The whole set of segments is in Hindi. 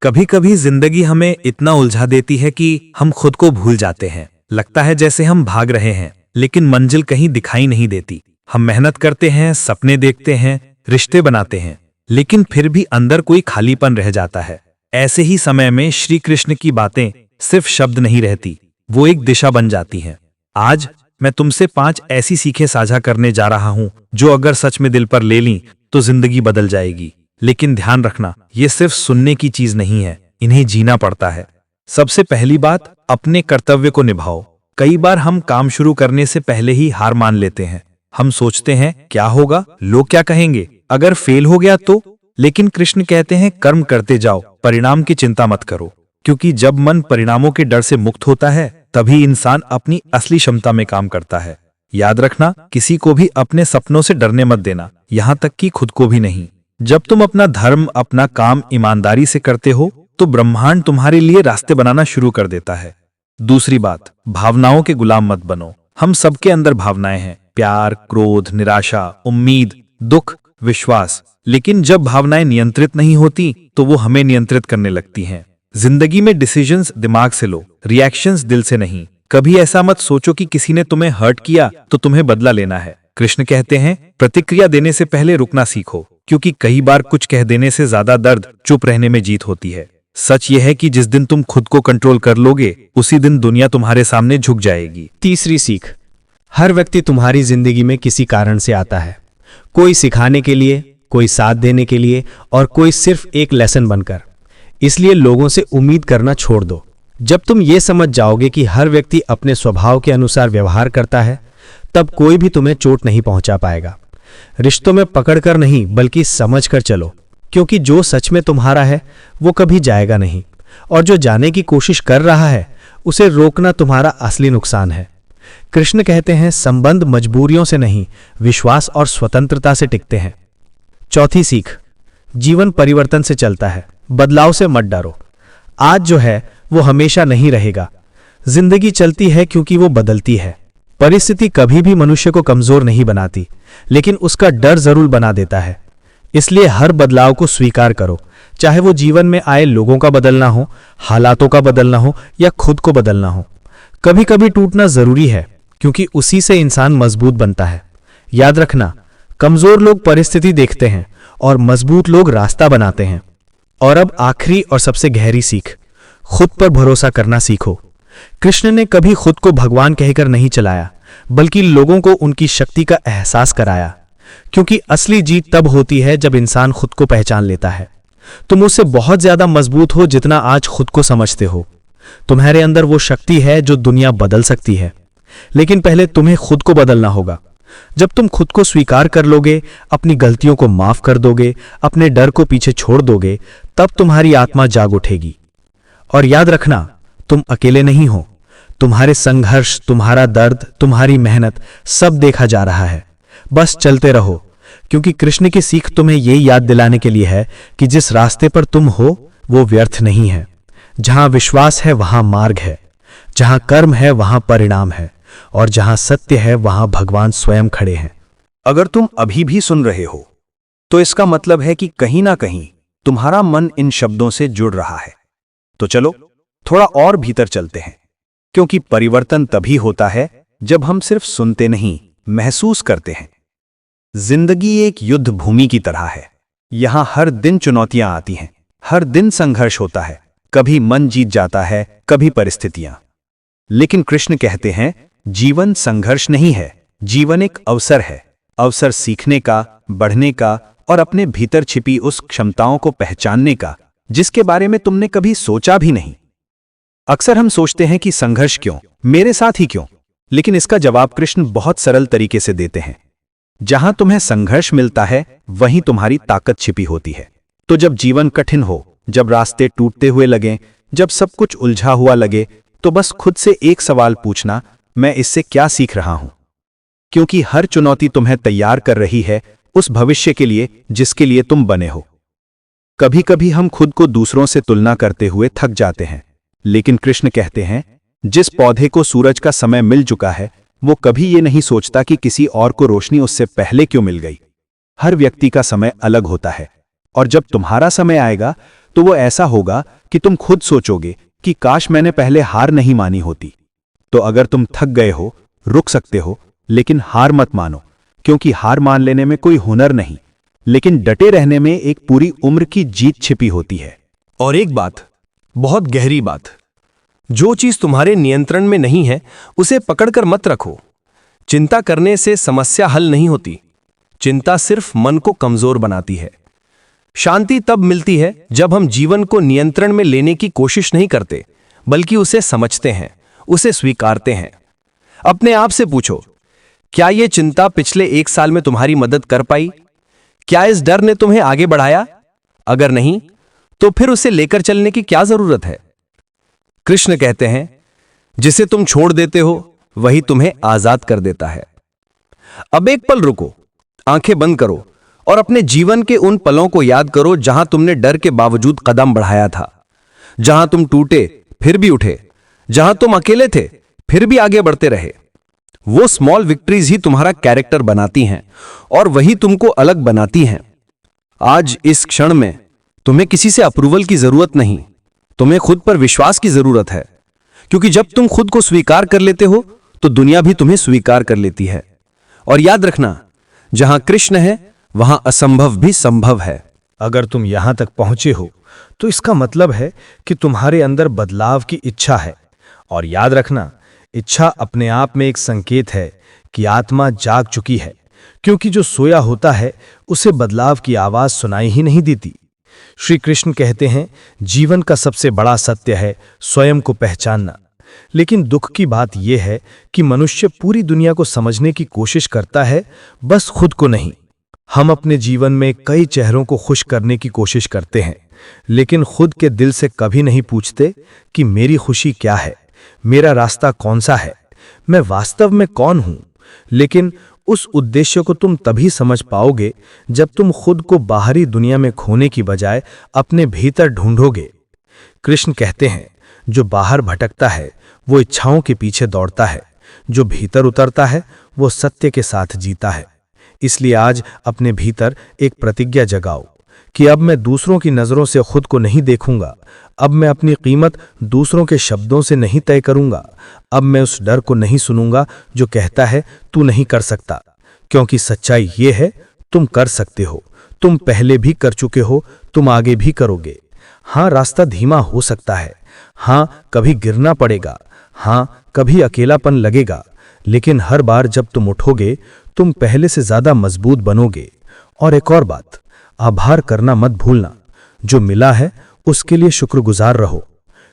कभी कभी जिंदगी हमें इतना उलझा देती है कि हम खुद को भूल जाते हैं। लगता है जैसे हम भाग रहे हैं, लेकिन मंजिल कहीं दिखाई नहीं देती। हम मेहनत करते हैं, सपने देखते हैं, रिश्ते बनाते हैं, लेकिन फिर भी अंदर कोई खालीपन रह जाता है। ऐसे ही समय में श्री कृष्ण की बातें सिर्फ शब्द नहीं रहती, वो एक दिशा बन जाती हैं। आज मैं तुमसे 5 ऐसी सीखें साझा करने जा रहा हूं जो अगर सच में दिल पर ले लीं तो जिंदगी बदल जाएगी। लेकिन ध्यान रखना, ये सिर्फ सुनने की चीज नहीं है, इन्हें जीना पड़ता है। सबसे पहली बात, अपने कर्तव्य को निभाओ। कई बार हम काम शुरू करने से पहले ही हार मान लेते हैं। हम सोचते हैं क्या होगा, लोग क्या कहेंगे, अगर फेल हो गया तो। लेकिन कृष्ण कहते हैं कर्म करते जाओ, परिणाम की चिंता मत करो। क्योंकि जब मन परिणामों के डर से मुक्त होता है तभी इंसान अपनी असली क्षमता में काम करता है। याद रखना, किसी को भी अपने सपनों से डरने मत देना, यहां तक कि खुद को भी नहीं। जब तुम अपना धर्म, अपना काम ईमानदारी से करते हो तो ब्रह्मांड तुम्हारे लिए रास्ते बनाना शुरू कर देता है। दूसरी बात, भावनाओं के गुलाम मत बनो। हम सबके अंदर भावनाएं हैं, प्यार, क्रोध, निराशा, उम्मीद, दुख, विश्वास। लेकिन जब भावनाएं नियंत्रित नहीं होती तो वो हमें नियंत्रित करने लगती हैं। जिंदगी में डिसीजंस दिमाग से लो, रिएक्शंस दिल से नहीं। कभी ऐसा मत सोचो कि किसी ने तुम्हें हर्ट किया तो तुम्हें बदला लेना है। कृष्ण कहते हैं प्रतिक्रिया देने से पहले रुकना सीखो, क्योंकि कई बार कुछ कह देने से ज्यादा दर्द चुप रहने में जीत होती है। सच यह है कि जिस दिन तुम खुद को कंट्रोल कर लोगे उसी दिन दुनिया तुम्हारे सामने झुक जाएगी। तीसरी सीख, हर व्यक्ति तुम्हारी जिंदगी में किसी कारण से आता है। कोई सिखाने के लिए, कोई साथ देने के लिए और कोई सिर्फ एक लेसन बनकर। इसलिए लोगों से उम्मीद करना छोड़ दो। जब तुम ये समझ जाओगे कि हर व्यक्ति अपने स्वभाव के अनुसार व्यवहार करता है, तब कोई भी तुम्हें चोट नहीं पहुंचा पाएगा। रिश्तों में पकड़कर नहीं बल्कि समझकर चलो, क्योंकि जो सच में तुम्हारा है वो कभी जाएगा नहीं, और जो जाने की कोशिश कर रहा है उसे रोकना तुम्हारा असली नुकसान है। कृष्ण कहते हैं संबंध मजबूरियों से नहीं, विश्वास और स्वतंत्रता से टिकते हैं। चौथी सीख, जीवन परिवर्तन से चलता है, बदलाव से मत डरो। आज जो है वो हमेशा नहीं रहेगा। जिंदगी चलती है क्योंकि वो बदलती है। परिस्थिति कभी भी मनुष्य को कमजोर नहीं बनाती, लेकिन उसका डर जरूर बना देता है। इसलिए हर बदलाव को स्वीकार करो, चाहे वो जीवन में आए लोगों का बदलना हो, हालातों का बदलना हो या खुद को बदलना हो। कभी कभी टूटना जरूरी है, क्योंकि उसी से इंसान मजबूत बनता है। याद रखना, कमजोर लोग परिस्थिति देखते हैं और मजबूत लोग रास्ता बनाते हैं। और अब आखिरी और सबसे गहरी सीख, खुद पर भरोसा करना सीखो। कृष्ण ने कभी खुद को भगवान कहकर नहीं चलाया, बल्कि लोगों को उनकी शक्ति का एहसास कराया। क्योंकि असली जीत तब होती है जब इंसान खुद को पहचान लेता है। तुम उससे बहुत ज्यादा मजबूत हो जितना आज खुद को समझते हो। तुम्हारे अंदर वो शक्ति है जो दुनिया बदल सकती है, लेकिन पहले तुम्हें खुद को बदलना होगा। जब तुम खुद को स्वीकार कर लोगे, अपनी गलतियों को माफ कर दोगे, अपने डर को पीछे छोड़ दोगे, तब तुम्हारी आत्मा जाग उठेगी। और याद रखना, तुम अकेले नहीं हो। तुम्हारे संघर्ष, तुम्हारा दर्द, तुम्हारी मेहनत सब देखा जा रहा है। बस चलते रहो, क्योंकि कृष्ण की सीख तुम्हें यही याद दिलाने के लिए है कि जिस रास्ते पर तुम हो वो व्यर्थ नहीं है। जहां विश्वास है वहां मार्ग है, जहां कर्म है वहां परिणाम है, और जहां सत्य है वहां भगवान स्वयं खड़े हैं। अगर तुम अभी भी सुन रहे हो तो इसका मतलब है कि कहीं ना कहीं तुम्हारा मन इन शब्दों से जुड़ रहा है। तो चलो थोड़ा और भीतर चलते हैं, क्योंकि परिवर्तन तभी होता है जब हम सिर्फ सुनते नहीं, महसूस करते हैं। जिंदगी एक युद्ध भूमि की तरह है। यहां हर दिन चुनौतियां आती हैं, हर दिन संघर्ष होता है। कभी मन जीत जाता है, कभी परिस्थितियां। लेकिन कृष्ण कहते हैं जीवन संघर्ष नहीं है, जीवन एक अवसर है। अवसर सीखने का, बढ़ने का और अपने भीतर छिपी उस क्षमताओं को पहचानने का जिसके बारे में तुमने कभी सोचा भी नहीं। अक्सर हम सोचते हैं कि संघर्ष क्यों, मेरे साथ ही क्यों? लेकिन इसका जवाब कृष्ण बहुत सरल तरीके से देते हैं। जहां तुम्हें संघर्ष मिलता है वहीं तुम्हारी ताकत छिपी होती है। तो जब जीवन कठिन हो, जब रास्ते टूटते हुए लगें, जब सब कुछ उलझा हुआ लगे, तो बस खुद से एक सवाल पूछना, मैं इससे क्या सीख रहा हूं? क्योंकि हर चुनौती तुम्हें तैयार कर रही है उस भविष्य के लिए जिसके लिए तुम बने हो। कभी कभी हम खुद को दूसरों से तुलना करते हुए थक जाते हैं, लेकिन कृष्ण कहते हैं जिस पौधे को सूरज का समय मिल चुका है वो कभी ये नहीं सोचता कि किसी और को रोशनी उससे पहले क्यों मिल गई। हर व्यक्ति का समय अलग होता है, और जब तुम्हारा समय आएगा तो वो ऐसा होगा कि तुम खुद सोचोगे कि काश मैंने पहले हार नहीं मानी होती। तो अगर तुम थक गए हो, रुक सकते हो, लेकिन हार मत मानो, क्योंकि हार मान लेने में कोई हुनर नहीं, लेकिन डटे रहने में एक पूरी उम्र की जीत छिपी होती है। और एक बात, बहुत गहरी बात, जो चीज तुम्हारे नियंत्रण में नहीं है उसे पकड़कर मत रखो। चिंता करने से समस्या हल नहीं होती, चिंता सिर्फ मन को कमजोर बनाती है। शांति तब मिलती है जब हम जीवन को नियंत्रण में लेने की कोशिश नहीं करते, बल्कि उसे समझते हैं, उसे स्वीकारते हैं। अपने आप से पूछो, क्या यह चिंता पिछले 1 साल में तुम्हारी मदद कर पाई? क्या इस डर ने तुम्हें आगे बढ़ाया? अगर नहीं, तो फिर उसे लेकर चलने की क्या जरूरत है? कृष्ण कहते हैं, जिसे तुम छोड़ देते हो वही तुम्हें आजाद कर देता है। अब एक पल रुको, आंखें बंद करो और अपने जीवन के उन पलों को याद करो जहां तुमने डर के बावजूद कदम बढ़ाया था, जहां तुम टूटे फिर भी उठे, जहां तुम अकेले थे फिर भी आगे बढ़ते रहे। वो स्मॉल विक्ट्रीज ही तुम्हारा कैरेक्टर बनाती हैं और वही तुमको अलग बनाती हैं। आज इस क्षण में तुम्हें किसी से अप्रूवल की जरूरत नहीं, तुम्हें खुद पर विश्वास की जरूरत है, क्योंकि जब तुम खुद को स्वीकार कर लेते हो तो दुनिया भी तुम्हें स्वीकार कर लेती है। और याद रखना, जहां कृष्ण है वहां असंभव भी संभव है। अगर तुम यहां तक पहुंचे हो तो इसका मतलब है कि तुम्हारे अंदर बदलाव की इच्छा है। और याद रखना, इच्छा अपने आप में एक संकेत है कि आत्मा जाग चुकी है, क्योंकि जो सोया होता है उसे बदलाव की आवाज सुनाई ही नहीं देती। श्री कृष्ण कहते हैं, जीवन का सबसे बड़ा सत्य है स्वयं को पहचानना। लेकिन दुख की बात यह है कि मनुष्य पूरी दुनिया को समझने की कोशिश करता है, बस खुद को नहीं। हम अपने जीवन में कई चेहरों को खुश करने की कोशिश करते हैं, लेकिन खुद के दिल से कभी नहीं पूछते कि मेरी खुशी क्या है, मेरा रास्ता कौन सा है, मैं वास्तव में कौन हूं। लेकिन उस उद्देश्य को तुम तभी समझ पाओगे जब तुम खुद को बाहरी दुनिया में खोने की बजाय अपने भीतर ढूंढोगे। कृष्ण कहते हैं, जो बाहर भटकता है वो इच्छाओं के पीछे दौड़ता है, जो भीतर उतरता है वो सत्य के साथ जीता है। इसलिए आज अपने भीतर एक प्रतिज्ञा जगाओ कि अब मैं दूसरों की नज़रों से खुद को नहीं देखूंगा, अब मैं अपनी कीमत दूसरों के शब्दों से नहीं तय करूंगा, अब मैं उस डर को नहीं सुनूंगा जो कहता है तू नहीं कर सकता, क्योंकि सच्चाई ये है तुम कर सकते हो, तुम पहले भी कर चुके हो, तुम आगे भी करोगे। हाँ, रास्ता धीमा हो सकता है, हाँ कभी गिरना पड़ेगा, हाँ कभी अकेलापन लगेगा, लेकिन हर बार जब तुम उठोगे तुम पहले से ज्यादा मजबूत बनोगे। और एक और बात, आभार करना मत भूलना, जो मिला है उसके लिए शुक्रगुजार रहो,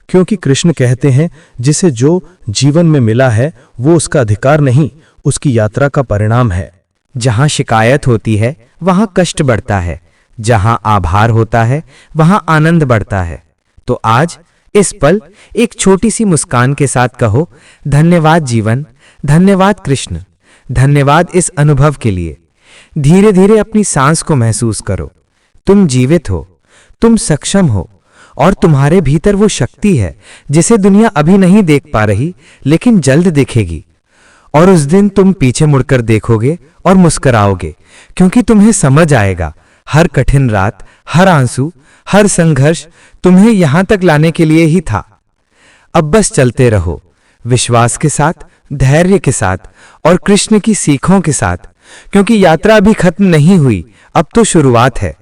क्योंकि कृष्ण कहते हैं जिसे जो जीवन में मिला है वो उसका अधिकार नहीं, उसकी यात्रा का परिणाम है। जहां शिकायत होती है वहां कष्ट बढ़ता है, जहां आभार होता है वहां आनंद बढ़ता है। तो आज इस पल एक छोटी सी मुस्कान के साथ कहो, धन्यवाद जीवन, धन्यवाद कृष्ण, धन्यवाद इस अनुभव के लिए। धीरे धीरे अपनी सांस को महसूस करो, तुम जीवित हो, तुम सक्षम हो, और तुम्हारे भीतर वो शक्ति है जिसे दुनिया अभी नहीं देख पा रही, लेकिन जल्द देखेगी। और उस दिन तुम पीछे मुड़कर देखोगे और मुस्कुराओगे, क्योंकि तुम्हें समझ आएगा हर कठिन रात, हर आंसू, हर संघर्ष तुम्हें यहां तक लाने के लिए ही था। अब बस चलते रहो, विश्वास के साथ, धैर्य के साथ और कृष्ण की सीखों के साथ, क्योंकि यात्रा अभी खत्म नहीं हुई, अब तो शुरुआत है।